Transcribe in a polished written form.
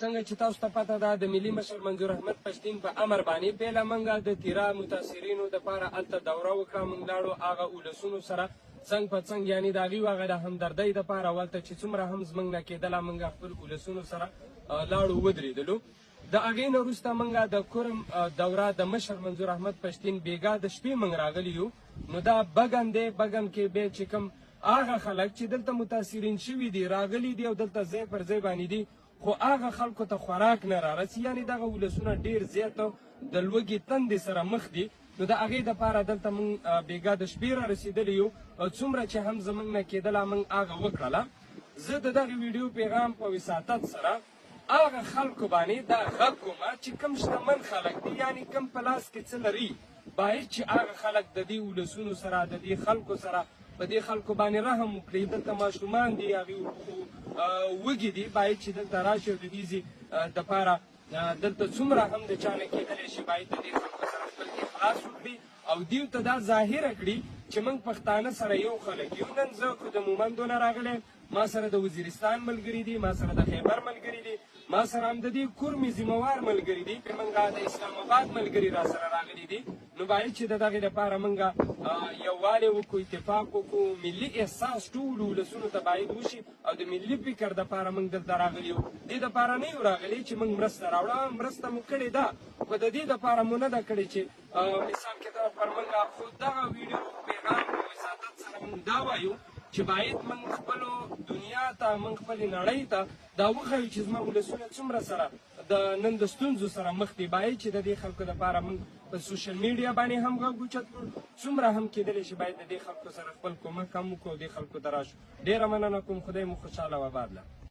څنګه چې تاسو ته پته ده د ملي مشر منظور احمد پښتین په امر باندې پیله موږ د تیرا متاثرینو دپاره هلته دوره وکړه. موږ لاړو هغه اولسونو سره څنګ په څنګ، یعنې د هغوی هغه د همدردۍ دپاره ولته چې څومره هم زموږ نه کېدله موږ خپل اولسونو سره لاړو ودرېدلو. د هغې نه وروسته موږ د کورم دوره د مشر منظور احمد پښتین بیګا د شپې موږ راغلي یو. نو دا بګن دی، بګن کې بیا چې کوم هغه خلک چې دلته متاثرین شوي دي راغلي دي او دلته ځای پر ځای باندې دي، خو هغه خلکو ته خوراک نه رارسي، یعنې دغه ولسونه ډېر زیات د لوږې تندې سره مخ دي. نو د هغې دپاره دلته موږ بیګا د شپې را رسېدلي یو او څومره چې هم زموږ نه کېدله موږ هغه وکړله. زه د دغې ویډیو پیغام په وساطت سره هغه خلکو باندې دا غږ کوم چې کوم شتمن خلک دي، یعنې کوم په لاس کې څه لري، باید چې هغه خلک د دې ولسونو سره د دې خلکو سره په دې خلکو باندې رحم وکړي. دلته ماشومان دي، هغوی وږي دي، باید چې دلته راشي او د دې دپاره دلته څومره هم د چا نه کېدلی شي باید د دې خلکو سره خپل اخلاص وکړي او دیو ته دا ظاهره کړي چې موږ پښتانه سره یو خلک یو. نن زه خو د مومندو نه راغلی، ما سره د وزیرستان ملګري دي، ما سره د خیبر ملګري دي، ما سره هم د دې کورمې ذمهوار ملګري دي، موږ د اسلام آباد ملګري را سره راغلي دي. نو باید چې د دغې دپاره موږ یووالی وکړو، اتفاق وکړو، ملي احساس ټولو ولسونو ته باید وشي او د ملي فکر دپاره موږ دلته راغلي یو. دې دپاره نه یو راغلي چې موږ مرسته راوړه، مرسته مو کړې ده، خو د دې دپاره مو نه ده کړې چې مثال کې طور پر موږ خو دغه ویډیو پیغام په وساطت سره موږ دا وایو چې باید موږ خپلو دنیا ته، موږ خپلې نړۍ ته دا وښیو چې زما ولسونه څومره سره د نن د ستونزو سره مخ دي. باید چې د دې خلکو دپاره موږ په سوشل میډیا باندې هم غږ اوچت کړو، څومره هم کېدلی شي باید د دې خلکو سره خپل کومک هم وکړو او دې خلکو ته راشو. ډېره مننه کوم، خدای مو خوشحاله او آباد لرم.